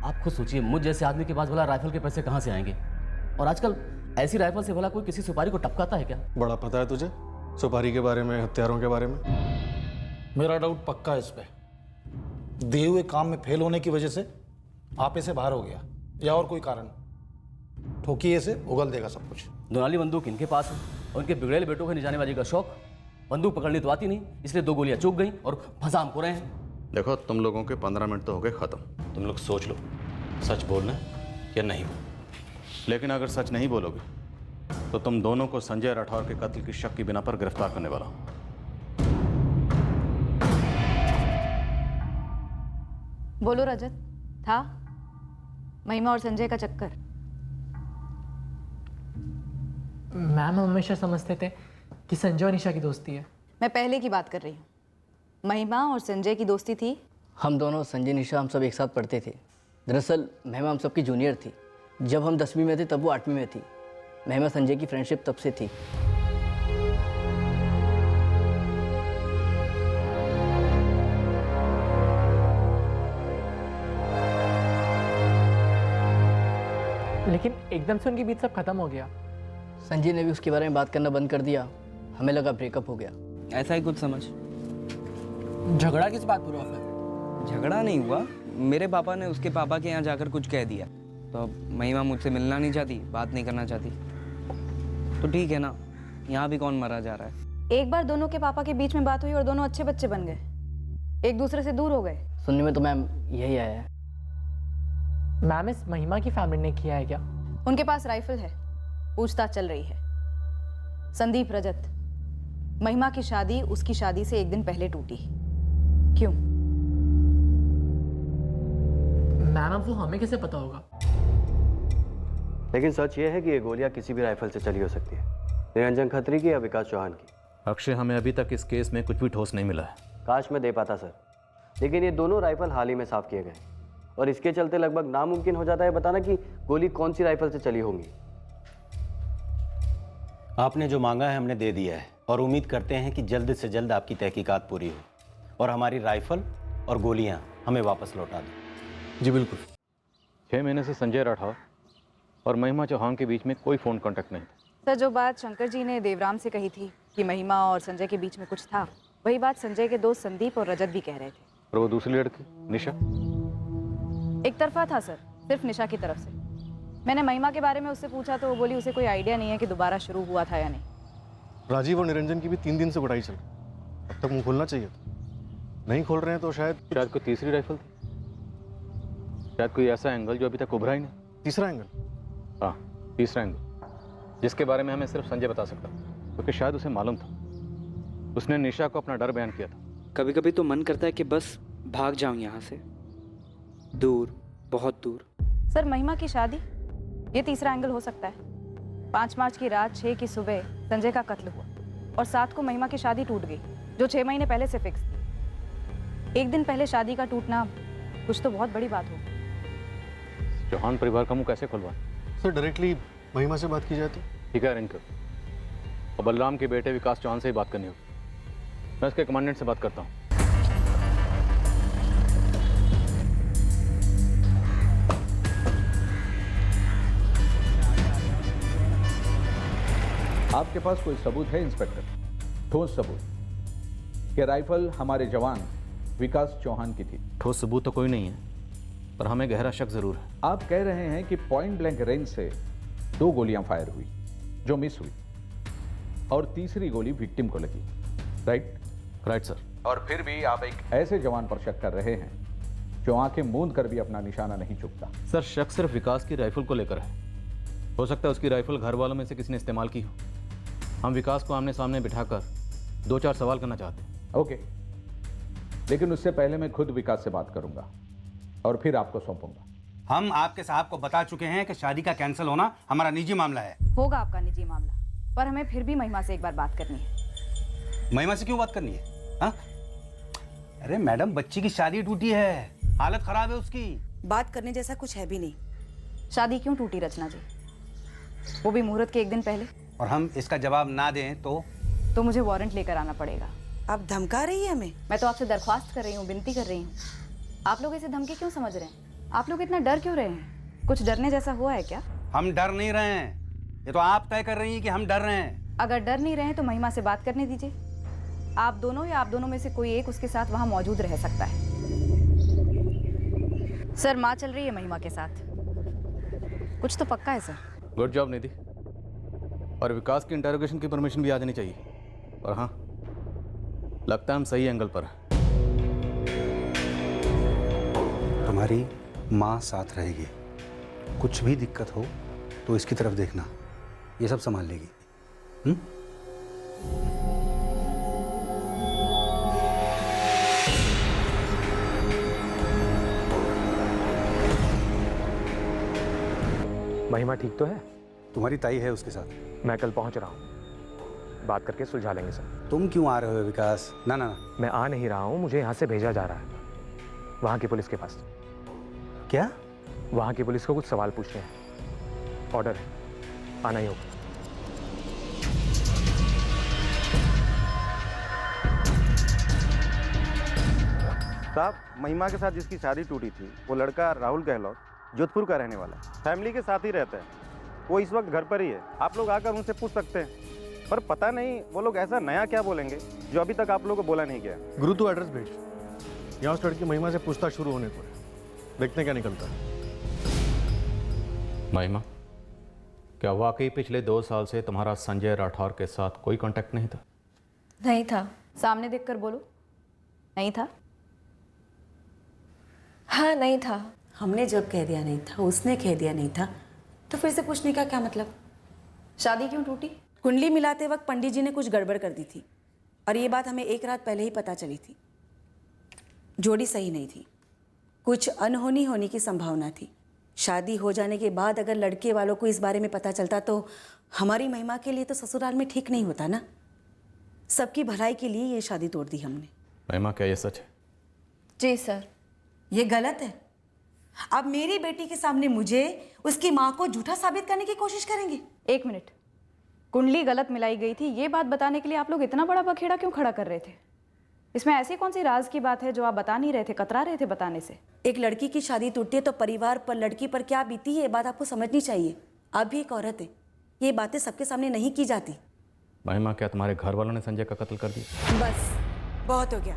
आप खुद सोचिए, मुझ जैसे आदमी के पास भला राइफल के पैसे कहाँ से आएंगे? और आजकल ऐसी राइफल से भला कोई किसी सुपारी को टपकाता है क्या? बड़ा पता है तुझे सुपारी के बारे में, हथियारों के बारे में? मेरा डाउट पक्का है इस पे। दिए हुए काम में फेल होने की वजह से आप से बाहर हो गया या और कोई कारण। ठोकिए से उगल देगा सब कुछ। दोनाली बंदूक इनके पास है और उनके बिगड़ेले बेटों के निशानेबाजी का शौक। बंदूक पकड़नी तो आती नहीं, इसलिए 2 गोलियां चूक गई और फंसा हमको रहे हैं। देखो, तुम लोगों के 15 मिनट तो हो गए ख़त्म। तुम लोग सोच लो सच बोलना या नहीं। लेकिन अगर सच नहीं बोलोगे तो तुम दोनों को संजय राठौर के कत्ल की शक की बिना पर गिरफ्तार करने वाला हूं। बोलो रजत, था महिमा और संजय का चक्कर? मैम, हम हमेशा समझते थे कि संजय और निशा की दोस्ती है। मैं पहले की बात कर रही हूँ। महिमा और संजय की दोस्ती थी। हम दोनों, संजय निशा, हम सब एक साथ पढ़ते थे। दरअसल महिमा हम सबकी जूनियर थी। जब हम 10वीं में थे तब वो 8वीं में थी। महिमा संजय की फ्रेंडशिप तब से थी। लेकिन एकदम से उनके बीच सब खत्म हो गया। संजय ने भी उसके बारे में बात करना बंद कर दिया। हमें लगा ब्रेकअप हो गया। ऐसा ही कुछ समझ। झगड़ा किस बात पर हुआ फिर? झगड़ा नहीं हुआ, मेरे पापा ने उसके पापा के यहाँ जाकर कुछ कह दिया। तो अब महिमा मुझसे मिलना नहीं चाहती, बात नहीं करना चाहती। तो ठीक है ना, यहाँ भी कौन मरा जा रहा है। एक बार दोनों के पापा के बीच में बात हुई और दोनों अच्छे बच्चे बन गए, एक दूसरे से दूर हो गए। सुनने में तो मैम यही आया है। मैम, इस महिमा की फैमिली ने किया है क्या? उनके पास राइफल है, पूछताछ चल रही है। संदीप रजत, महिमा की शादी उसकी शादी से 1 दिन पहले टूटी। क्यों? मैम, अब वो हमें कैसे पता होगा? लेकिन सच ये है कि ये गोलियां किसी भी राइफल से चली हो सकती है, निरंजन खत्री की या विकास चौहान की। अक्षय, हमें अभी तक इस केस में कुछ भी ठोस नहीं मिला है। काश मैं दे पाता सर, लेकिन ये दोनों राइफल हाल ही में साफ किए गए और इसके चलते लगभग नामुमकिन हो जाता है बताना कि गोली कौन सी राइफल से चली होंगी। आपने जो मांगा है हमने दे दिया है और उम्मीद करते हैं कि जल्द से जल्द आपकी तहकीकात पूरी हो और हमारी राइफल और गोलियां हमें वापस लौटा दें। जी बिल्कुल। 6 महीने से संजय राठौर और महिमा चौहान के बीच में कोई फ़ोन कांटेक्ट नहीं था। सर, जो बात शंकर जी ने देवराम से कही थी कि महिमा और संजय के बीच में कुछ था, वही बात संजय के दोस्त संदीप और रजत भी कह रहे थे। और वो दूसरी लड़की निशा? एक तरफा था सर, सिर्फ निशा की तरफ से। मैंने महिमा के बारे में उससे पूछा तो वो बोली उसे कोई आइडिया नहीं है कि दोबारा शुरू हुआ था या नहीं। राजीव और निरंजन की भी 3 दिन से गुटाई चल रही। अब तक मुंह खोलना चाहिए था। नहीं खोल रहे हैं तो शायद कोई तीसरी राइफल थी, शायद कोई ऐसा एंगल जो अभी तक उभरा ही नहीं। तीसरा एंगल? हाँ, तीसरा एंगल, जिसके बारे में हमें सिर्फ संजय बता सकता, क्योंकि शायद उसे मालूम था। उसने निशा को अपना डर बयान किया था। कभी कभी तो मन करता है कि बस भाग जाऊं यहाँ से, दूर, बहुत दूर। सर, महिमा की शादी, ये तीसरा एंगल हो सकता है। 5 मार्च की रात 6 की सुबह संजय का कत्ल हुआ और 7 को महिमा की शादी टूट गई, जो 6 महीने पहले से फिक्स थी। 1 दिन पहले शादी का टूटना कुछ तो बहुत बड़ी बात हो। चौहान परिवार का मुंह कैसे खुलवा? सर, डायरेक्टली महिमा से बात की जाए तो? ठीक है, अरेंज करो। और बलराम के बेटे विकास चौहान से ही बात करनी होगी। मैं उसके कमांडेंट से बात करता हूँ। आपके पास कोई सबूत है इंस्पेक्टर? ठोस सबूत कि राइफल हमारे जवान विकास चौहान की थी? ठोस सबूत तो कोई नहीं है, पर हमें गहरा शक जरूर है। आप कह रहे हैं कि पॉइंट ब्लैंक रेंज से 2 गोलियां फायर हुई जो मिस हुई और तीसरी गोली विक्टिम को लगी, राइट? Right sir. और फिर भी आप एक ऐसे जवान पर शक कर रहे हैं जो आंखें मूंद कर भी अपना निशाना नहीं चूकता। सर, शक सिर्फ विकास की राइफल को लेकर है। हो सकता है उसकी राइफल घर वालों में से किसी ने इस्तेमाल की हो। हम विकास को आमने सामने बिठाकर 2-4 सवाल करना चाहते हैं। ओके, लेकिन उससे पहले मैं खुद विकास से बात करूंगा और फिर आपको सौंपूंगा। हम आपके साहब को बता चुके हैं कि शादी का कैंसिल होना हमारा निजी मामला है। होगा आपका निजी मामला, पर हमें फिर भी महिमा से एक बार बात करनी है। महिमा से क्यों बात करनी है? हाँ? अरे मैडम, बच्ची की शादी टूटी है, हालत खराब है उसकी। बात करने जैसा कुछ है भी नहीं। शादी क्यों टूटी रचना जी, वो भी मुहूर्त के 1 दिन पहले? और हम इसका जवाब ना दें तो मुझे वारंट लेकर आना पड़ेगा। आप धमका रही है हमें? मैं तो आपसे दरख्वास्त कर रही हूँ, विनती कर रही हूँ। आप लोग इसे धमकी क्यों समझ रहे हैं? आप लोग इतना डर क्यों रहे हैं? कुछ डरने जैसा हुआ है क्या? हम डर नहीं रहे हैं, ये तो आप तय कर रही हैं कि हम डर रहे हैं। अगर डर नहीं रहे तो महिमा से बात करने दीजिए। आप दोनों या आप दोनों में से कोई एक उसके साथ वहां मौजूद रह सकता है। सर, माँ चल रही है महिमा के साथ, कुछ तो पक्का है सर। गुड जॉब निधि। और विकास की इंटरोगेशन की परमिशन भी आ जानी चाहिए। और हाँ, लगता है हम सही एंगल पर हैं। तुम्हारी माँ साथ रहेगी, कुछ भी दिक्कत हो तो इसकी तरफ देखना, ये सब संभाल लेगी। महिमा ठीक तो है? तुम्हारी ताई है उसके साथ। मैं कल पहुंच रहा हूँ, बात करके सुलझा लेंगे सब। तुम क्यों आ रहे हो विकास? ना ना, मैं आ नहीं रहा हूँ, मुझे यहाँ से भेजा जा रहा है वहाँ की पुलिस के पास। क्या? वहाँ की पुलिस को कुछ सवाल पूछने हैं, ऑर्डर है, आना ही होगा। साहब, महिमा के साथ जिसकी शादी टूटी थी वो लड़का राहुल गहलोत जोधपुर का रहने वाला है, फैमिली के साथ ही रहता है। वो इस वक्त घर पर ही है, आप लोग आकर उनसे पूछ सकते हैं। पर पता नहीं वो लोग ऐसा नया क्या बोलेंगे जो अभी तक आप लोगों को बोला नहीं गया। गुरु तू एड्रेस भेज, यहाँ उस लड़की महिमा से पूछताछ शुरू होने को है, देखते हैं क्या निकलता है। महिमा, क्या वाकई पिछले 2 साल से तुम्हारा संजय राठौर के साथ कोई कांटेक्ट नहीं था? नहीं था। सामने देखकर बोलो, नहीं था। हाँ, नहीं था। हमने जब कह दिया नहीं था, उसने कह दिया नहीं था, तो फिर से पूछने का क्या मतलब? शादी क्यों टूटी? कुंडली मिलाते वक्त पंडित जी ने कुछ गड़बड़ कर दी थी और ये बात हमें एक रात पहले ही पता चली थी। जोड़ी सही नहीं थी, कुछ अनहोनी होने की संभावना थी। शादी हो जाने के बाद अगर लड़के वालों को इस बारे में पता चलता तो हमारी महिमा के लिए तो ससुराल में ठीक नहीं होता ना। सबकी भलाई के लिए ये शादी तोड़ दी हमने। महिमा, क्या ये सच है? जी सर। ये गलत है। अब मेरी बेटी के सामने मुझे उसकी माँ को झूठा साबित करने की कोशिश करेंगे। 1 मिनट, कुंडली गलत मिलाई गई थी ये बात बताने के लिए आप लोग इतना बड़ा बखेड़ा क्यों खड़ा कर रहे थे? इसमें ऐसी कौन सी राज की बात है जो आप बता नहीं रहे थे, कतरा रहे थे बताने से? एक लड़की की शादी टूटती है तो परिवार पर, लड़की पर क्या बीती है, ये बात आपको समझनी चाहिए। आप भी एक औरत है, ये बातें सबके सामने नहीं की जाती। महिमा, क्या तुम्हारे घर वालों ने संजय का कत्ल कर दिया? बस बहुत हो गया।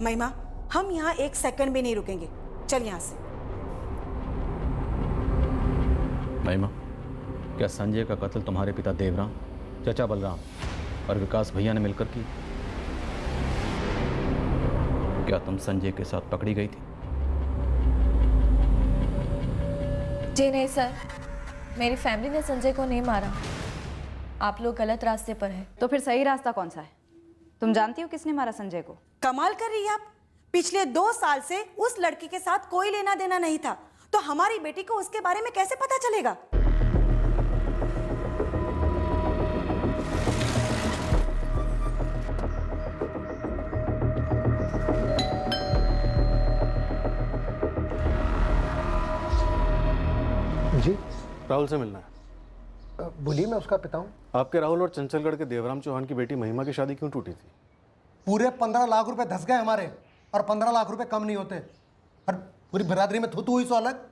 महिमा, हम यहाँ 1 सेकंड भी नहीं रुकेंगे, चल यहाँ से। महिमा, क्या संजय का कत्ल तुम्हारे पिता देवराम, चाचा बलराम और विकास भैया ने मिलकर की? क्या तुम संजय के साथ पकड़ी गई थी? जी नहीं सर, मेरी फैमिली ने संजय को नहीं मारा। आप लोग गलत रास्ते पर हैं। तो फिर सही रास्ता कौन सा है? तुम जानती हो किसने मारा संजय को? कमाल कर रही है आप। पिछले 2 साल से उस लड़की के साथ कोई लेना देना नहीं था, तो हमारी बेटी को उसके बारे में कैसे पता चलेगा? जी, राहुल से मिलना है। बोलिए, मैं उसका पिता हूँ। आपके राहुल और चंचलगढ़ के देवराम चौहान की बेटी महिमा की शादी क्यों टूटी थी? पूरे 15 लाख रुपए धस गए हमारे, और 15 लाख रुपए कम नहीं होते। और पूरी बिरादरी में थू हुई सो अलग।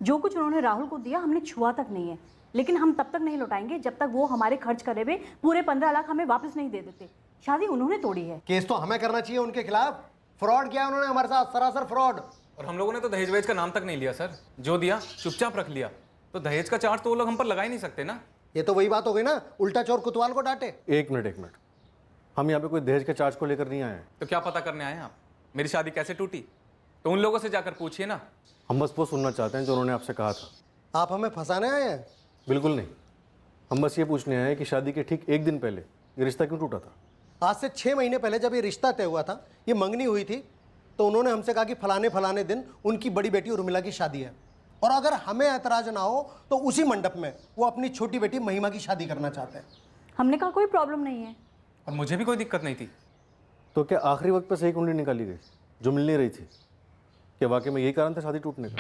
जो कुछ उन्होंने राहुल को दिया हमने छुआ तक नहीं है, लेकिन हम तब तक नहीं लौटाएंगे जब तक वो हमारे खर्च करे हुए पूरे 15 लाख हमें वापस नहीं दे देते। शादी उन्होंने तोड़ी है। केस तो हमें करना चाहिए उनके खिलाफ। फ्रॉड किया उन्होंने हमारे साथ, सरासर फ्रॉड। और हम लोगों ने तो दहेज वहेज का नाम तक नहीं लिया सर, जो दिया चुपचाप रख लिया। तो दहेज का चार्ज तो वो लोग हम पर लगा ही नहीं सकते ना। ये तो वही बात हो गई ना, उल्टा चोर कुतवाल को डांटे। 1 मिनट, हम यहाँ पे कोई दहेज के चार्ज को लेकर नहीं आए हैं। तो क्या पता करने आए हैं आप? मेरी शादी कैसे टूटी तो उन लोगों से जाकर पूछिए ना। हम बस वो सुनना चाहते हैं जो उन्होंने आपसे कहा था। आप हमें फंसाने आए हैं? बिल्कुल नहीं, हम बस ये पूछने आए हैं कि शादी के ठीक 1 दिन पहले ये रिश्ता क्यों टूटा था? आज से 6 महीने पहले जब ये रिश्ता तय हुआ था, ये मंगनी हुई थी, तो उन्होंने हमसे कहा कि फलाने दिन उनकी बड़ी बेटी उर्मिला की शादी है, और अगर हमें ऐतराज ना हो तो उसी मंडप में वो अपनी छोटी बेटी महिमा की शादी करना चाहते हैं। हमने कहा कोई प्रॉब्लम नहीं है, और मुझे भी कोई दिक्कत नहीं थी। तो क्या आखिरी वक्त पर सही कुंडली निकाली गई जो मिल नहीं रही थी? क्या वाकई में यही कारण था शादी टूटने का?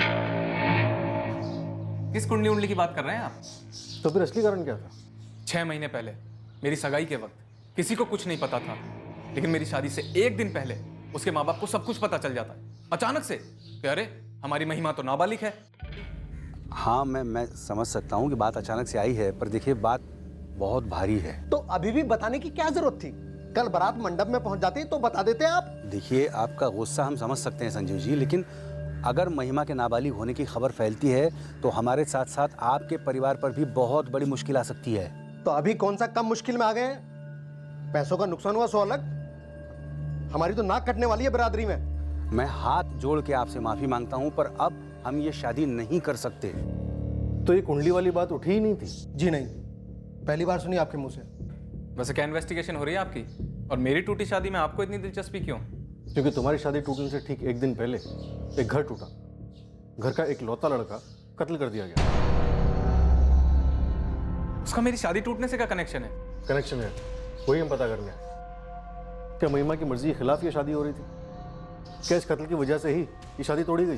किस कुंडली उंडली की बात कर रहे हैं आप? तो फिर असली कारण क्या था? 6 महीने पहले मेरी सगाई के वक्त किसी को कुछ नहीं पता था, लेकिन मेरी शादी से 1 दिन पहले उसके माँ बाप को सब कुछ पता चल जाता है अचानक से कि अरे हमारी महिमा तो नाबालिग है। हाँ, मैं समझ सकता हूँ कि बात अचानक से आई है, पर देखिए बात बहुत भारी है। तो अभी भी बताने की क्या जरूरत थी? कल बारात मंडप में पहुंच जाती तो बता देते आप। देखिए, आपका गुस्सा हम समझ सकते हैं संजीव जी, लेकिन अगर महिमा के नाबालिग होने की खबर फैलती है तो हमारे साथ साथ आपके परिवार पर भी बहुत बड़ी मुश्किल आ सकती है। तो अभी कौन सा कम मुश्किल में आ गए हैं? पैसों का नुकसान हुआ सो अलग, हमारी तो नाक कटने वाली है बिरादरी में। मैं हाथ जोड़ के आपसे माफी मांगता हूं, पर अब हम ये शादी नहीं कर सकते। तो ये कुंडली वाली बात उठी ही नहीं थी? जी नहीं, पहली बार सुनी आपके मुंह से। वैसे क्या इन्वेस्टिगेशन हो रही है आपकी? और मेरी टूटी शादी में आपको इतनी दिलचस्पी क्यों? क्योंकि तुम्हारी शादी टूटने से ठीक एक दिन पहले एक घर टूटा। घर का एक लौता लड़का कत्ल कर दिया गया। उसका मेरी शादी टूटने से क्या कनेक्शन है? कनेक्शन है, वही हम पता करने आए। क्या महिमा की मर्जी के खिलाफ ये शादी हो रही थी? क्या इस कत्ल की वजह से ही ये शादी तोड़ी गई?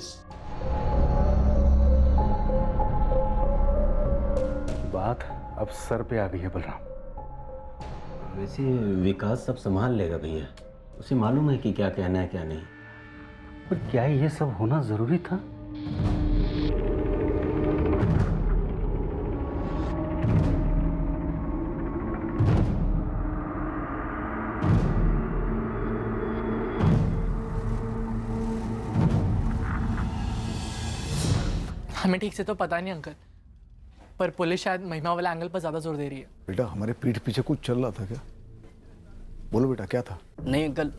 बात अब सर पे आ गई है बलराम। वैसे विकास सब संभाल लेगा भैया, उसे मालूम है कि क्या कहना है क्या नहीं। पर क्या ये सब होना जरूरी था? हमें ठीक से तो पता नहीं अंकल, पर पुलिस शायद महिमा वाला एंगल पर ज्यादा जोर दे रही है। बेटा, हमारे पीठ पीछे कुछ चल रहा था क्या? बोलो बेटा, क्या था? नहीं अंकल,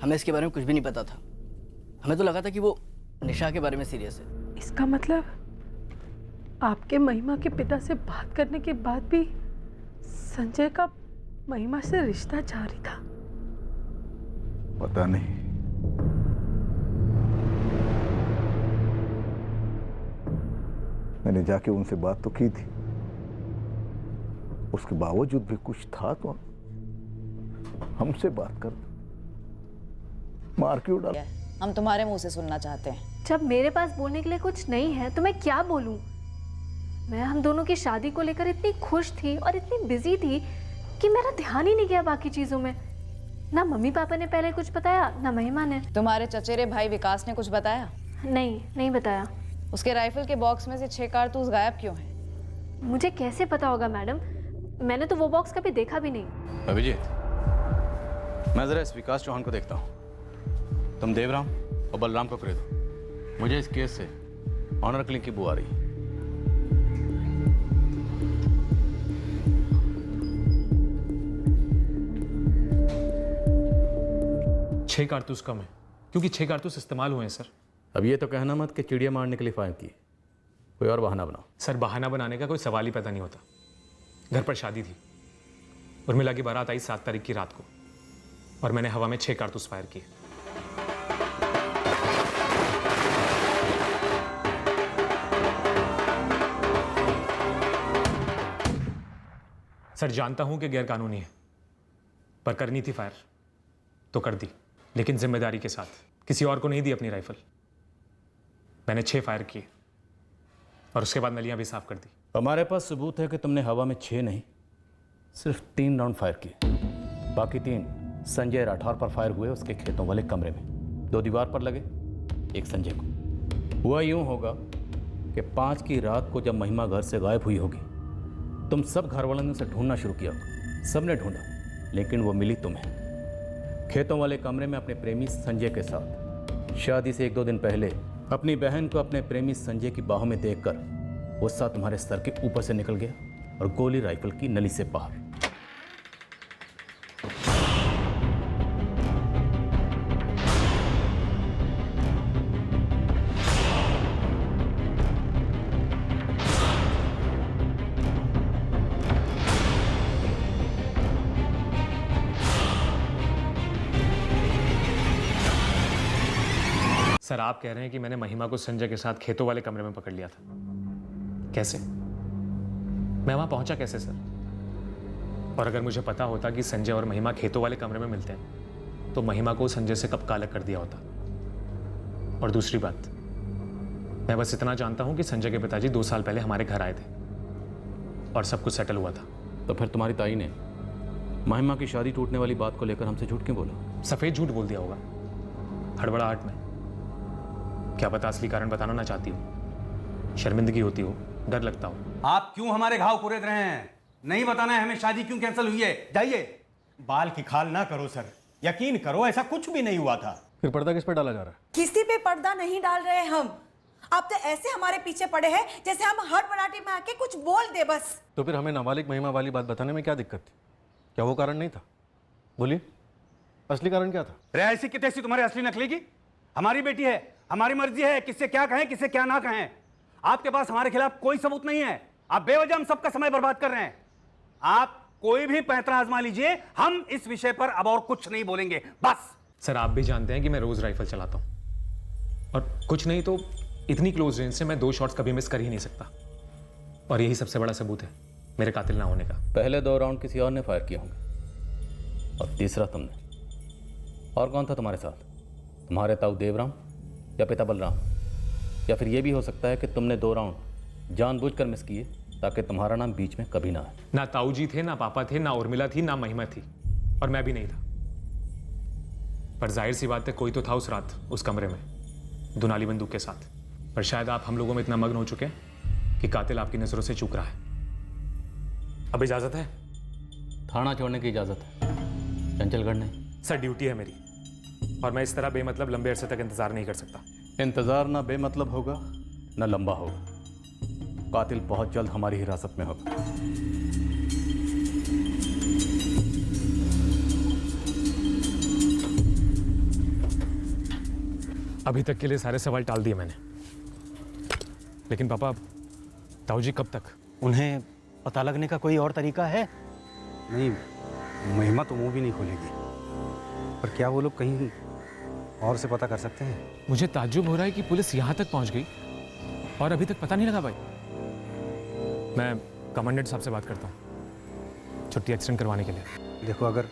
हमें इसके बारे में कुछ भी नहीं पता था। हमें तो लगा था कि वो निशा के बारे में सीरियस है। इसका मतलब आपके महिमा के पिता से बात करने के बाद भी संजय का महिमा से रिश्ता जारी था? पता नहीं। मैंने जाके उनसे बात तो की थी, उसके बावजूद भी कुछ था तो हमसे बात कर, मार क्यों डाला? हम तुम्हारे मुंह से सुनना चाहते हैं। जब मेरे पास बोलने के लिए कुछ नहीं है तो मैं क्या बोलूं? मैं हम दोनों की शादी को लेकर इतनी खुश थी और इतनी बिजी थी कि मेरा ध्यान ही नहीं गया बाकी चीजों में। ना मम्मी पापा ने पहले कुछ बताया, ना महिमा ने। तुम्हारे चचेरे भाई विकास ने कुछ बताया? नहीं बताया। उसके राइफल के बॉक्स में से 6 कारतूस गायब क्यों हैं? मुझे कैसे पता होगा मैडम, मैंने तो वो बॉक्स कभी देखा भी नहीं। अभिजीत, मैं जरा इस विकास चौहान को देखता हूँ। तुम देवराम और बलराम को खरीदो। मुझे इस केस से ऑनर किलिंग की बू आ रही है। छह कारतूस कम है, क्योंकि 6 कारतूस इस्तेमाल हुए हैं सर। अब ये तो कहना मत कि चिड़िया मारने के लिए फायर की, कोई और बहाना बनाओ। सर, बहाना बनाने का कोई सवाल ही पैदा नहीं होता। घर पर शादी थी, उर्मिला की बारात आई 7 तारीख की रात को, और मैंने हवा में 6 कारतूस फायर किए। सर, जानता हूं कि गैर कानूनी है, पर करनी थी फायर तो कर दी, लेकिन जिम्मेदारी के साथ। किसी और को नहीं दी अपनी राइफल। मैंने 6 फायर किए और उसके बाद नलियां भी साफ कर दी। हमारे पास सबूत है कि तुमने हवा में 6 नहीं, सिर्फ 3 राउंड फायर किए। बाकी 3 संजय राठौर पर फायर हुए, उसके खेतों वाले कमरे में। 2 दीवार पर लगे, 1 संजय को। हुआ यूं होगा कि 5 की रात को जब महिमा घर से गायब हुई होगी, तुम सब घर वालों ने उसे ढूंढना शुरू किया होगा। सबने ढूंढा, लेकिन वो मिली तुम्हें खेतों वाले कमरे में अपने प्रेमी संजय के साथ। शादी से 1-2 दिन पहले अपनी बहन को अपने प्रेमी संजय की बाहों में देखकर गुस्सा तुम्हारे सर के ऊपर से निकल गया और गोली राइफल की नली से बाहर। सर, आप कह रहे हैं कि मैंने महिमा को संजय के साथ खेतों वाले कमरे में पकड़ लिया था। कैसे? मैं वहां पहुंचा कैसे सर? और अगर मुझे पता होता कि संजय और महिमा खेतों वाले कमरे में मिलते हैं, तो महिमा को संजय से कब अलग कर दिया होता। और दूसरी बात, मैं बस इतना जानता हूं कि संजय के पिताजी 2 साल पहले हमारे घर आए थे और सब कुछ सेटल हुआ था। तो फिर तुम्हारी ताई ने महिमा की शादी टूटने वाली बात को लेकर हमसे झूठ क्यों बोला? सफेद झूठ बोल दिया होगा, हड़बड़ाहट में। क्या पता असली कारण बताना ना चाहती हो, शर्मिंदगी होती हो, डर लगता हो। आप क्यों हमारे घाव कुरेद रहे हैं? नहीं बताना है हमें शादी क्यों कैंसिल हुई है? जाइए। बाल की खाल ना करो सर, यकीन करो ऐसा कुछ भी नहीं हुआ था। फिर पर्दा किस पे डाला जा रहा है? किसी पे पर्दा नहीं डाल रहे हम। आप तो ऐसे हमारे पीछे पड़े हैं जैसे हम हर बनाटी में आके कुछ बोल दे बस। तो फिर हमें नाबालिग महिमा वाली बात बताने में क्या दिक्कत थी? क्या वो कारण नहीं था? बोलिए, असली कारण क्या था? ऐसी की तैसी तुम्हारे असली नकली की? हमारी बेटी है, हमारी मर्जी है किससे क्या कहें किससे क्या ना कहें। आपके पास हमारे खिलाफ कोई सबूत नहीं है। आप बेवजह हम सबका समय बर्बाद कर रहे हैं। आप कोई भी पैंतरा आजमा लीजिए, हम इस विषय पर अब और कुछ नहीं बोलेंगे बस। सर आप भी जानते हैं कि मैं रोज राइफल चलाता हूं, और कुछ नहीं तो इतनी क्लोज रेंज से मैं 2 शॉट्स कभी मिस कर ही नहीं सकता। और यही सबसे बड़ा सबूत है मेरे कातिल ना होने का। पहले 2 राउंड किसी और ने फायर किए होंगे और तीसरा तुमने। और कौन था तुम्हारे साथ? तुम्हारे ताऊ देवराम या पिता बलराम? या फिर यह भी हो सकता है कि तुमने 2 राउंड जानबूझकर मिस किए ताकि तुम्हारा नाम बीच में कभी ना आए। ना ताऊ जी थे, ना पापा थे, ना उर्मिला थी, ना महिमा थी, और मैं भी नहीं था। पर जाहिर सी बात है कोई तो था उस रात उस कमरे में दुनाली बंदूक के साथ। पर शायद आप हम लोगों में इतना मग्न हो चुके हैं कि कातिल आपकी नजरों से चूक रहा है। अब इजाजत है? थाना छोड़ने की इजाजत है, चंचलगढ़ नहीं। सर ड्यूटी है मेरी, और मैं इस तरह बेमतलब लंबे अरसे तक इंतजार नहीं कर सकता। इंतजार ना बेमतलब होगा ना लंबा होगा। कातिल बहुत जल्द हमारी हिरासत में होगा। अभी तक के लिए सारे सवाल टाल दिए मैंने, लेकिन पापा ताऊ जी कब तक? उन्हें पता लगने का कोई और तरीका है? नहीं, महिमा तो मुंह भी नहीं खोलेगी। पर क्या वो लोग कहीं और से पता कर सकते हैं? मुझे ताज्जुब हो रहा है कि पुलिस यहाँ तक पहुँच गई और अभी तक पता नहीं लगा। भाई मैं कमांडेंट साहब से बात करता हूँ छुट्टी एक्सटेंड करवाने के लिए। देखो, अगर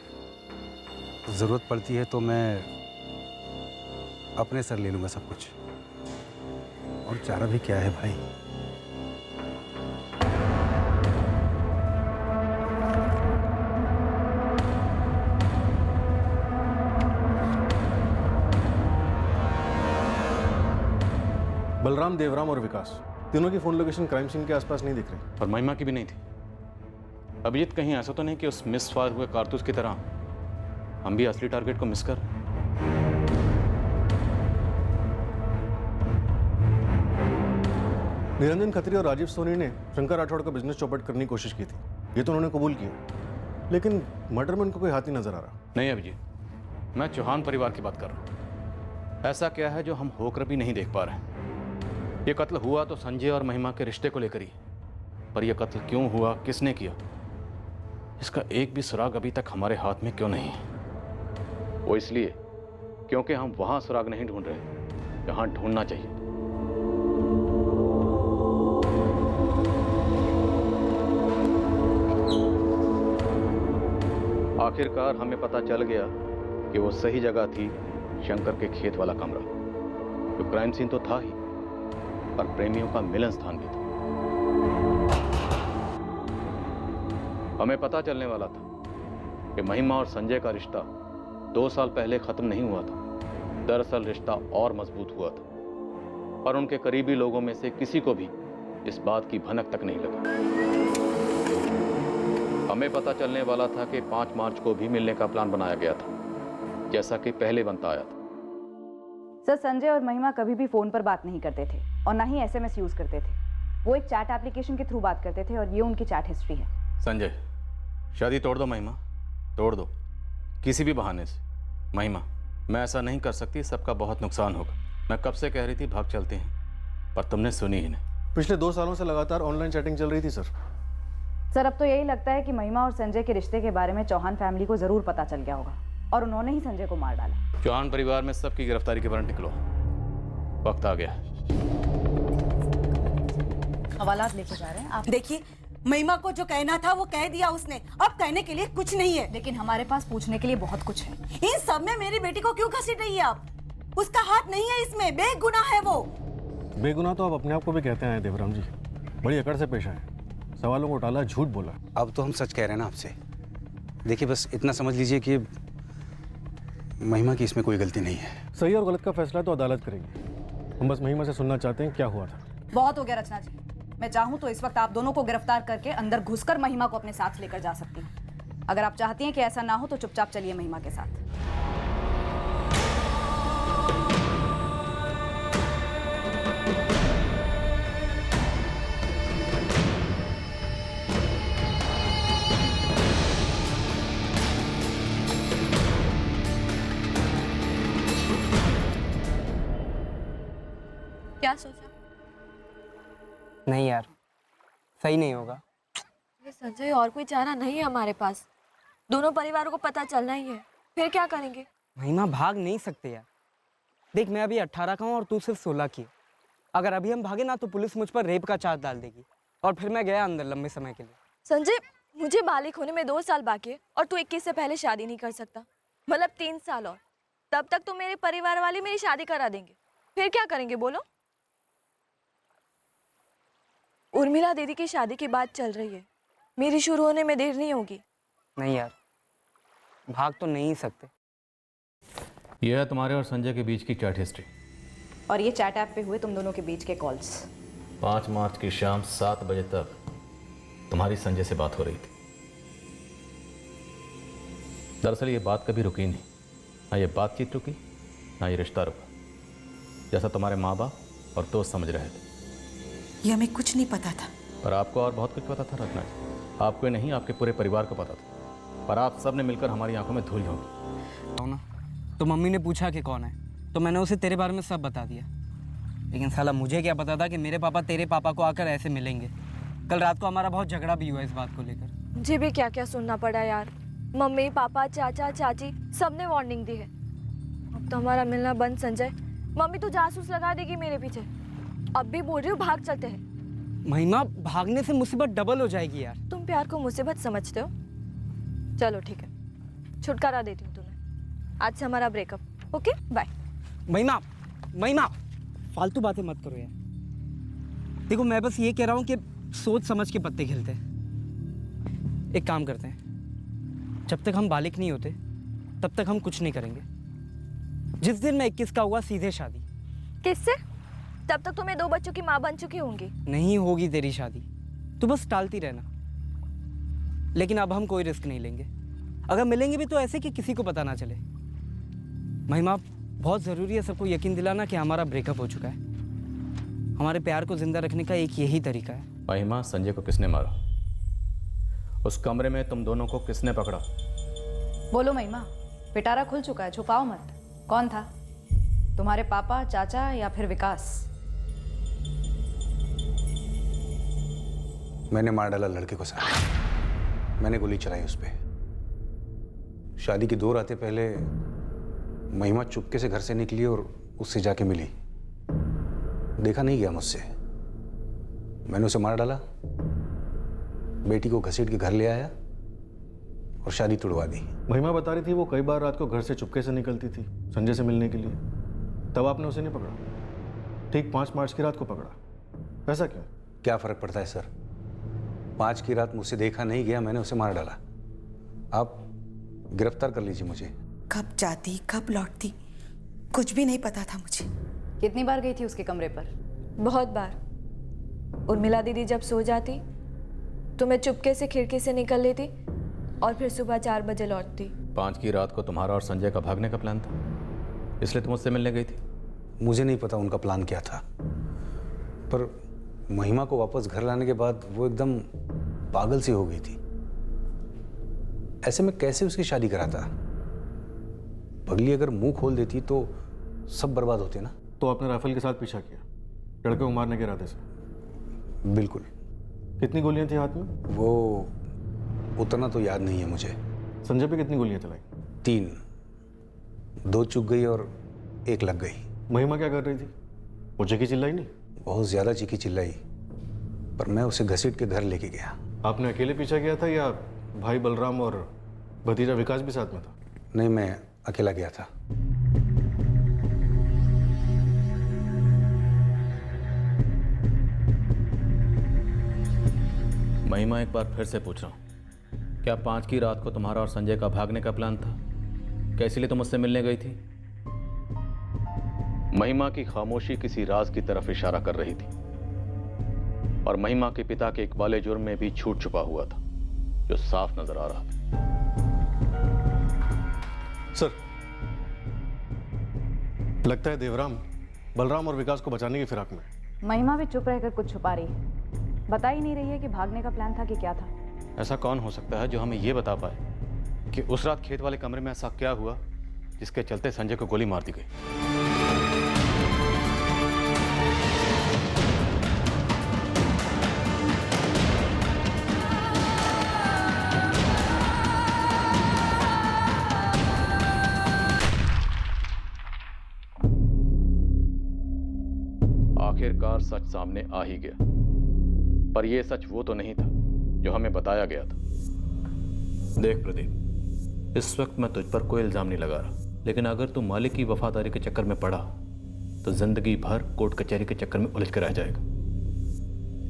ज़रूरत पड़ती है तो मैं अपने सर ले लूँगा सब कुछ। और चारा भी क्या है भाई। बलराम, देवराम और विकास तीनों की फोन लोकेशन क्राइम सीन के आसपास नहीं दिख रही। और महिमा की भी नहीं थी। अभिजीत, कहीं ऐसा तो नहीं कि उस मिस फायर हुए कारतूस की तरह हम भी असली टारगेट को मिस कर? निरंजन खत्री और राजीव सोनी ने शंकर राठौड़ का बिजनेस चौपट करने की कोशिश की थी, ये तो उन्होंने कबूल किया, लेकिन मर्डर में उनको कोई हाथ नहीं नजर आ रहा। नहीं अभिजीत, मैं चौहान परिवार की बात कर रहा हूँ। ऐसा क्या है जो हम होकर भी नहीं देख पा रहे हैं? ये कत्ल हुआ तो संजय और महिमा के रिश्ते को लेकर ही, पर यह कत्ल क्यों हुआ, किसने किया, इसका एक भी सुराग अभी तक हमारे हाथ में क्यों नहीं है? वो इसलिए क्योंकि हम वहां सुराग नहीं ढूंढ रहे जहां ढूंढना चाहिए। आखिरकार हमें पता चल गया कि वो सही जगह थी, शंकर के खेत वाला कमरा। जो क्राइम सीन तो था ही, पर प्रेमियों का मिलन स्थान भी था। हमें पता चलने वाला था कि महिमा और संजय का रिश्ता 2 साल पहले खत्म नहीं हुआ था। दरअसल रिश्ता और मजबूत हुआ था, पर उनके करीबी लोगों में से किसी को भी इस बात की भनक तक नहीं लगी। हमें पता चलने वाला था कि 5 मार्च को भी मिलने का प्लान बनाया गया था, जैसा कि पहले बनता आया था। सर, संजय और महिमा कभी भी फोन पर बात नहीं करते थे और ना ही एसएमएस यूज करते थे। वो एक चैट एप्लीकेशन के थ्रू बात करते थे और ये उनकी चैट हिस्ट्री है। संजय, शादी तोड़ दो महिमा, तोड़ दो किसी भी बहाने से। महिमा, मैं ऐसा नहीं कर सकती, सबका बहुत नुकसान होगा। मैं कब से कह रही थी भाग चलते हैं, पर तुमने सुनी ही नहीं। पिछले 2 सालों से लगातार ऑनलाइन चैटिंग चल रही थी सर। सर, अब तो यही लगता है कि महिमा और संजय के रिश्ते के बारे में चौहान फैमिली को जरूर पता चल गया होगा और उन्होंने ही संजय को मार डाला। चौहान परिवार में सबकी गिरफ्तारी के वारंट निकलो, वक्त आ गया। हवालात लेके जा रहे हैं आप। देखिए, महिमा को जो कहना था वो कह दिया उसने, अब कहने के लिए कुछ नहीं है। लेकिन हमारे पास पूछने के लिए बहुत कुछ है। इन सब में मेरी बेटी को क्यों घसीट रही है आप? उसका हाथ नहीं है इसमें, बेगुनाह है वो। बेगुनाह तो आप अपने आप को भी कहते हैं देवराम जी, बड़ी अकड़ से पेश आए, सवालों को टाला, झूठ बोला। अब तो हम सच कह रहे हैं ना आपसे। देखिए, बस इतना समझ लीजिए कि महिमा की इसमें कोई गलती नहीं है। सही और गलत का फैसला तो अदालत करेगी, हम बस महिमा से सुनना चाहते हैं क्या हुआ था। बहुत हो गया रचना जी। मैं चाहूं तो इस वक्त आप दोनों को गिरफ्तार करके अंदर घुसकर महिमा को अपने साथ लेकर जा सकती हूँ। अगर आप चाहती हैं कि ऐसा ना हो तो चुपचाप चलिए महिमा के साथ। क्या सोचा? नहीं यार, सही नहीं होगा। ये संजय, और कोई चारा नहीं है हमारे पास। दोनों परिवारों को पता चलना ही है, फिर क्या करेंगे? महिमा भाग नहीं सकते यार। देख, मैं अभी 18 का हूँ और तू सिर्फ 16 की है। अगर अभी हम भागे ना तो पुलिस मुझ पर रेप का चार्ज डाल देगी और फिर मैं गया अंदर लंबे समय के लिए। संजय, मुझे बालिग होने में 2 साल बाकी है और तू 21 से पहले शादी नहीं कर सकता। मतलब 3 साल और। तब तक तो मेरे परिवार वाले मेरी शादी करा देंगे। फिर क्या करेंगे बोलो? उर्मिला दीदी की शादी की बात चल रही है, मेरी शुरू होने में देर नहीं होगी। नहीं यार, भाग तो नहीं सकते। यह है तुम्हारे और संजय के बीच की चैट हिस्ट्री और ये चैट ऐप पे हुए तुम दोनों के बीच के कॉल्स। 5 मार्च की शाम 7 बजे तक तुम्हारी संजय से बात हो रही थी। दरअसल ये बात कभी रुकी नहीं, ना ये बातचीत रुकी ना ये रिश्ता रुका, जैसा तुम्हारे माँ बाप और दोस्त समझ रहे थे। ये हमें कुछ नहीं पता था। पर आपको और बहुत कुछ पता था रत्ना जी। आपको नहीं, आपके पूरे परिवार को पता था, पर आप सब ने मिलकर हमारी आंखों में धूल झोंकी। तो ना, तो मम्मी ने पूछा कि कौन है, तो मैंने उसे तेरे बारे में सब बता दिया। लेकिन साला मुझे क्या पता था कि मेरे पापा तेरे पापा को आकर ऐसे मिलेंगे। कल रात को हमारा बहुत झगड़ा भी हुआ इस बात को लेकर। मुझे भी क्या क्या सुनना पड़ा यार। मम्मी, पापा, चाचा, चाची सबने वार्निंग दी है। अब तो हमारा मिलना बंद। संजय, मम्मी तो जासूस लगा देगी मेरे पीछे। अब भी बोल रही हो भाग चलते हैं। महिमा, भागने से मुसीबत डबल हो जाएगी यार। तुम प्यार को मुसीबत समझते हो? चलो ठीक है, छुटकारा देती हूँ तुम्हें। आज से हमारा ब्रेकअप। Okay, bye. महिमा, महिमा, फालतू बातें मत करो यार। देखो, मैं बस ये कह रहा हूँ कि सोच समझ के पत्ते खेलते हैं। एक काम करते हैं, जब तक हम बालिग नहीं होते तब तक हम कुछ नहीं करेंगे। जिस दिन मैं 21 का हुआ सीधे शादी। किससे? तब तक तो मैं 2 बच्चों की माँ बन चुकी होंगी। नहीं होगी तेरी शादी, तू बस टालती रहना। लेकिन अब हम कोई रिस्क नहीं लेंगे। अगर मिलेंगे भी तो ऐसे कि किसी को पता ना चले। महिमा, बहुत ज़रूरी है सबको यकीन दिलाना कि हमारा ब्रेकअप हो चुका है। हमारे प्यार को जिंदा रखने का एक यही तरीका है। महिमा, संजय को किसने मारा? उस कमरे में तुम दोनों को किसने पकड़ा? बोलो महिमा, पिटारा खुल चुका है, छुपाओ मत। कौन था? तुम्हारे पापा, चाचा या फिर विकास? मैंने मार डाला लड़के को सर। मैंने गोली चलाई उस पर। शादी की 2 रातें पहले महिमा चुपके से घर से निकली और उससे जाके मिली। देखा नहीं गया मुझसे। मैंने उसे मार डाला, बेटी को घसीट के घर ले आया और शादी तुड़वा दी। महिमा बता रही थी वो कई बार रात को घर से चुपके से निकलती थी संजय से मिलने के लिए, तब आपने उसे नहीं पकड़ा। ठीक 5 मार्च की रात को पकड़ा। ऐसा क्यों? क्या फर्क पड़ता है सर? 5 की रात मुझसे देखा नहीं गया, मैंने उसे मार डाला। आप गिरफ्तार कर लीजिए मुझे। कब जाती कब लौटती कुछ भी नहीं पता था मुझे। कितनी बार गई थी उसके कमरे पर? बहुत बार। उर्मिला दीदी जब सो जाती तो मैं चुपके से खिड़की से निकल लेती और फिर सुबह 4 बजे लौटती। 5 की रात को तुम्हारा और संजय का भागने का प्लान था, इसलिए तुम उससे मिलने गई थी? मुझे नहीं पता उनका प्लान क्या था, पर महिमा को वापस घर लाने के बाद वो एकदम पागल सी हो गई थी। ऐसे में कैसे उसकी शादी कराता? पगली अगर मुंह खोल देती तो सब बर्बाद होते ना। तो आपने राइफल के साथ पीछा किया लड़के को मारने के इरादे से? बिल्कुल। कितनी गोलियां थी हाथ में? वो उतना तो याद नहीं है मुझे। संजय पे कितनी गोलियां चलाई? 3, 2 चुक गई और 1 लग गई। महिमा क्या कर रही थी? वो चीखी चिल्लाई नहीं? बहुत ज्यादा चीखी चिल्लाई, पर मैं उसे घसीट के घर लेके गया। आपने अकेले पीछा किया था या भाई बलराम और भतीजा विकास भी साथ में था? नहीं, मैं अकेला गया था। महिमा, एक बार फिर से पूछ रहा हूँ, क्या 5 की रात को तुम्हारा और संजय का भागने का प्लान था? क्या इसीलिए तुम मुझसे मिलने गई थी? महिमा की खामोशी किसी राज की तरफ इशारा कर रही थी और महिमा के पिता के इकबाले जुर्म में भी झूठ छुपा हुआ था जो साफ नजर आ रहा था। सर, लगता है देवराम बलराम और विकास को बचाने की फिराक में। महिमा भी चुप रहकर कुछ छुपा रही है, बता ही नहीं रही है कि भागने का प्लान था कि क्या था। ऐसा कौन हो सकता है जो हमें यह बता पाए कि उस रात खेत वाले कमरे में ऐसा क्या हुआ जिसके चलते संजय को गोली मार दी गई। आखिरकार सच सामने आ ही गया, पर यह सच वो तो नहीं था जो हमें बताया गया था। देख प्रदीप, इस वक्त मैं तुझ पर कोई इल्जाम नहीं लगा रहा, लेकिन अगर तू मालिक की वफादारी के चक्कर में पड़ा तो जिंदगी भर कोर्ट कचहरी के चक्कर में उलझ कर रह जाएगा।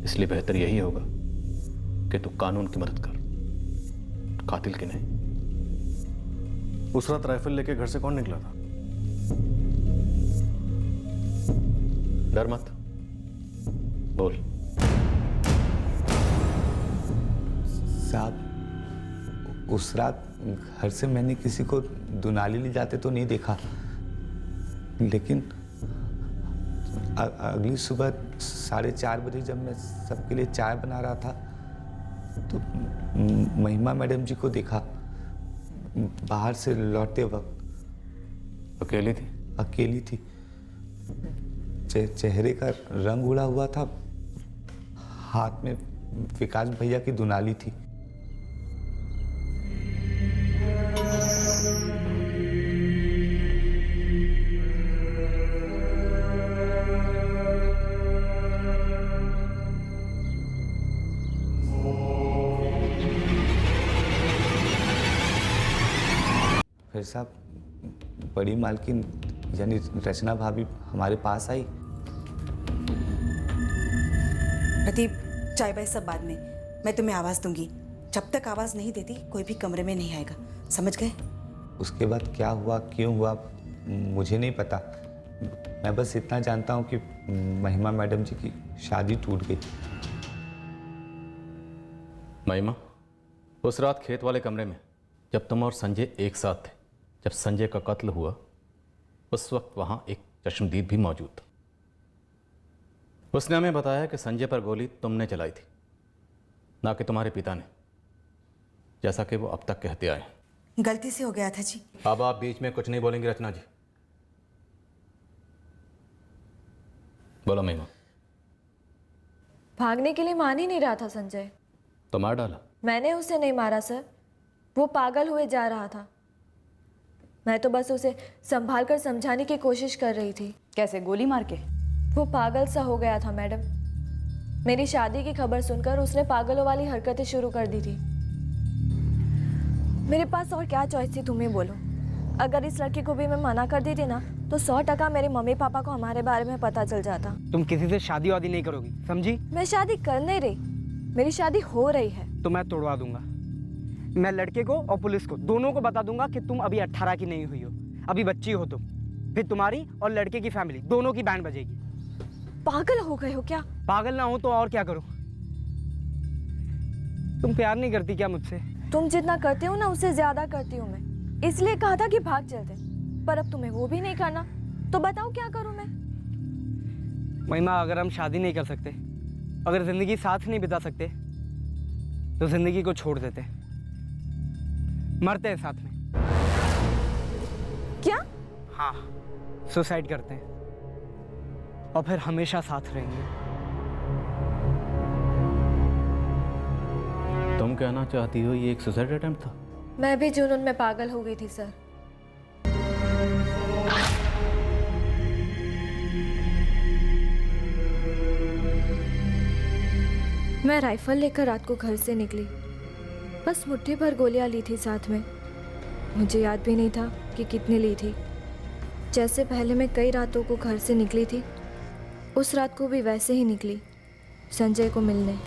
इसलिए बेहतर यही होगा कि तू कानून की मदद कर, कातिल की नहीं। उस रात राइफल लेके घर से कौन निकला था? डर मत, बोल। साहब, उस रात घर से मैंने किसी को दुनाली ले जाते तो नहीं देखा, लेकिन अगली सुबह 4:30 बजे जब मैं सबके लिए चाय बना रहा था तो महिमा मैडम जी को देखा बाहर से लौटते वक्त। अकेली थी? अकेली थी। चेहरे का रंग उड़ा हुआ था, हाथ में विकास भैया की दुनाली थी। फिर साहब, बड़ी मालकिन यानी रचना भाभी हमारे पास आई। प्रदीप, चाय बाय सब बाद में, मैं तुम्हें आवाज दूंगी। जब तक आवाज नहीं देती कोई भी कमरे में नहीं आएगा, समझ गए? उसके बाद क्या हुआ, क्यों हुआ, मुझे नहीं पता। मैं बस इतना जानता हूँ कि महिमा मैडम जी की शादी टूट गई। महिमा, उस रात खेत वाले कमरे में जब तुम और संजय एक साथ थे, जब संजय का कत्ल हुआ, उस वक्त वहां एक चश्मदीद भी मौजूद था। उसने हमें बताया कि संजय पर गोली तुमने चलाई थी, ना कि तुम्हारे पिता ने, जैसा कि वो अब तक कहते आए। गलती से हो गया था जी। अब आप बीच में कुछ नहीं बोलेंगे रचना जी। बोलो महिमा। भागने के लिए मान ही नहीं रहा था संजय। तो मार डाला? मैंने उसे नहीं मारा सर, वो पागल हुए जा रहा था। मैं तो बस उसे संभाल कर समझाने की कोशिश कर रही थी। कैसे, गोली मार के? वो पागल सा हो गया था मैडम। मेरी शादी की खबर सुनकर उसने पागलों वाली हरकतें शुरू कर दी थी। मेरे पास और क्या चॉइस थी, तुम ही बोलो। अगर इस लड़की को भी मैं मना कर देती ना तो 100% मेरे मम्मी पापा को हमारे बारे में पता चल जाता। तुम किसी से शादी वादी नहीं करोगी, समझी? मैं शादी कर नहीं रही, मेरी शादी हो रही है। तो मैं तोड़वा दूंगा। मैं लड़के को और पुलिस को दोनों को बता दूंगा कि तुम अभी 18 की नहीं हुई हो, अभी बच्ची हो तुम। फिर तुम्हारी और लड़के की फैमिली दोनों की बैंड बजेगी। पागल हो गए हो क्या? पागल ना हो तो और क्या करूं? तुम प्यार नहीं करती क्या मुझसे? तुम जितना करते हो ना उससे ज्यादा करती हूँ मैं, इसलिए कहा था कि भाग चलते, पर अब तुम्हें वो भी नहीं करना, तो बताओ क्या करूं मैं? महिमा, अगर हम शादी नहीं कर सकते, अगर जिंदगी साथ नहीं बिता सकते, तो जिंदगी को छोड़ देते, मरते हैं साथ में। क्या? हाँ, सुसाइड करते हैं और फिर हमेशा साथ रहेंगे। तुम कहना चाहती हो ये एक सुसाइड अटेम्प्ट था? मैं भी जुनून में पागल हो गई थी सर। मैं राइफल लेकर रात को घर से निकली, बस मुट्ठी भर गोलियां ली थी साथ में। मुझे याद भी नहीं था कि कितनी ली थी। जैसे पहले मैं कई रातों को घर से निकली थी, उस रात को भी वैसे ही निकली, संजय को मिलने।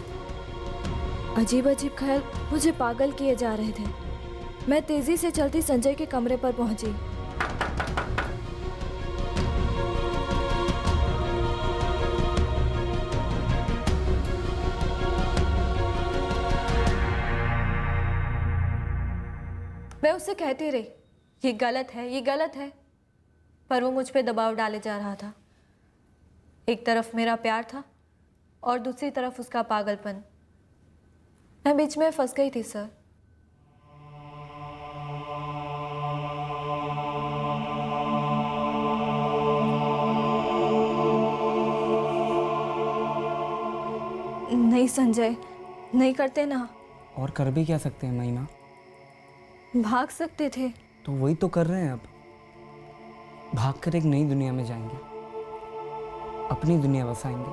अजीब अजीब ख्याल मुझे पागल किए जा रहे थे। मैं तेजी से चलती संजय के कमरे पर पहुंची। मैं उससे कहती रही ये गलत है, ये गलत है, पर वो मुझ पे दबाव डाले जा रहा था। एक तरफ मेरा प्यार था और दूसरी तरफ उसका पागलपन। मैं बीच में फंस गई थी सर। नहीं संजय, नहीं करते ना। और कर भी क्या सकते हैं महिमा? भाग सकते थे। तो वही तो कर रहे हैं अब। भागकर एक नई दुनिया में जाएंगे, अपनी दुनिया बसाएंगे।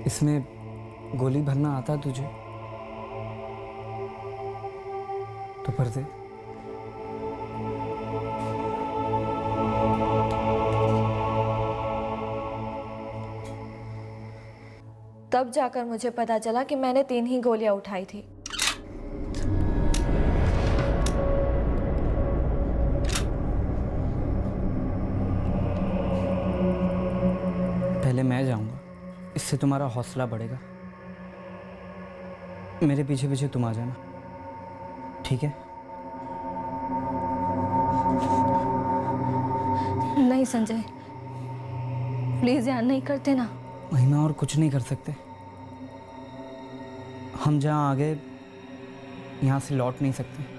इसमें गोली भरना आता तुझे तो भर दे। तब जाकर मुझे पता चला कि मैंने 3 ही गोलियां उठाई थी। पहले मैं जाऊंगा, इससे तुम्हारा हौसला बढ़ेगा। मेरे पीछे पीछे तुम आ जाना, ठीक है? नहीं संजय, प्लीज यार, नहीं करते ना। महिमा और कुछ नहीं कर सकते। हम जहाँ आ गए यहाँ से लौट नहीं सकते।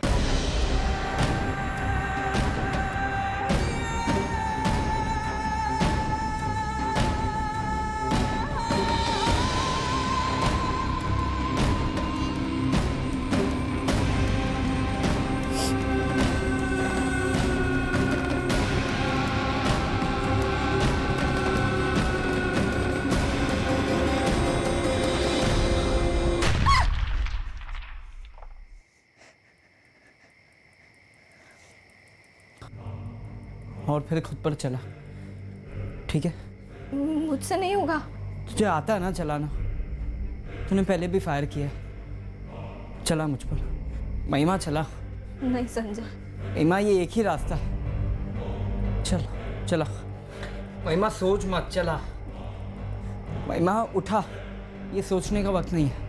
और फिर खुद पर चला, ठीक है? मुझसे नहीं होगा। तुझे आता है ना चलाना, तूने पहले भी फायर किया है। चला मुझ पर महिमा, चला। नहीं संजय। महिमा ये एक ही रास्ता है, चल चला। महिमा सोच मत, चला। महिमा उठा, ये सोचने का वक्त नहीं है।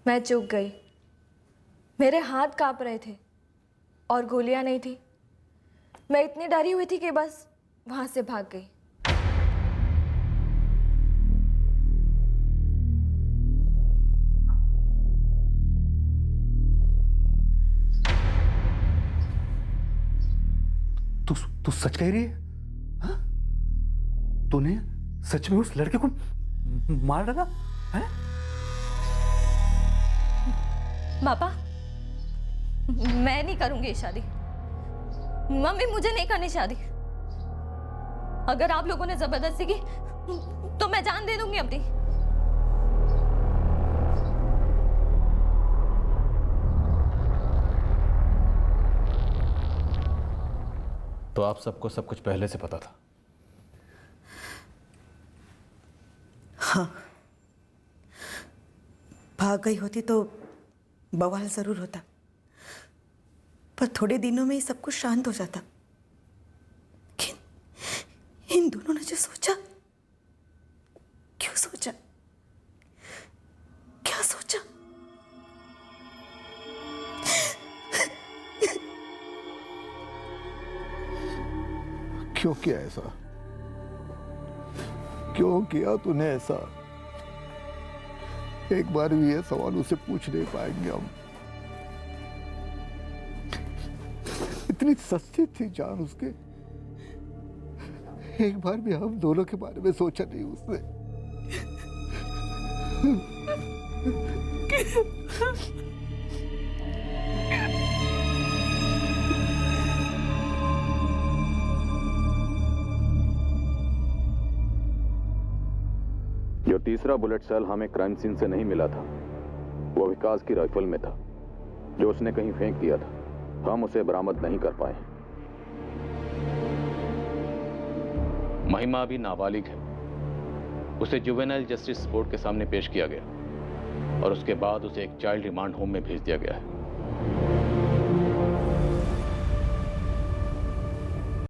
मैं चूक गई। मेरे हाथ कांप रहे थे और गोलियां नहीं थी। मैं इतनी डरी हुई थी कि बस वहां से भाग गई। तू सच कह रही है? हाँ? तूने सच में उस लड़के को मार डाला है? पापा, मैं नहीं करूंगी ये शादी। मम्मी, मुझे नहीं करनी शादी। अगर आप लोगों ने जबरदस्ती की तो मैं जान दे दूंगी अपनी। तो आप सबको सब कुछ पहले से पता था? हाँ, भाग गई होती तो बवाल जरूर होता, पर थोड़े दिनों में ही सब कुछ शांत हो जाता। इन दोनों ने जो सोचा, क्यों सोचा, क्या सोचा? क्यों किया ऐसा? क्यों किया तूने ऐसा? एक बार भी ये सवाल उसे पूछ नहीं पाएंगे हम। इतनी सस्ती थी जान उसके, एक बार भी हम दोनों के बारे में सोचा नहीं उसने। जो तीसरा बुलेट सेल हमें क्राइम सीन से नहीं मिला था, वो विकास की राइफल में था, जो उसने कहीं फेंक दिया था। हम उसे बरामद नहीं कर पाए। महिमा अभी नाबालिग है, उसे जुवेनाइल जस्टिस बोर्ड के सामने पेश किया गया। और उसके बाद उसे एक चाइल्ड रिमांड होम में भेज दिया गया है।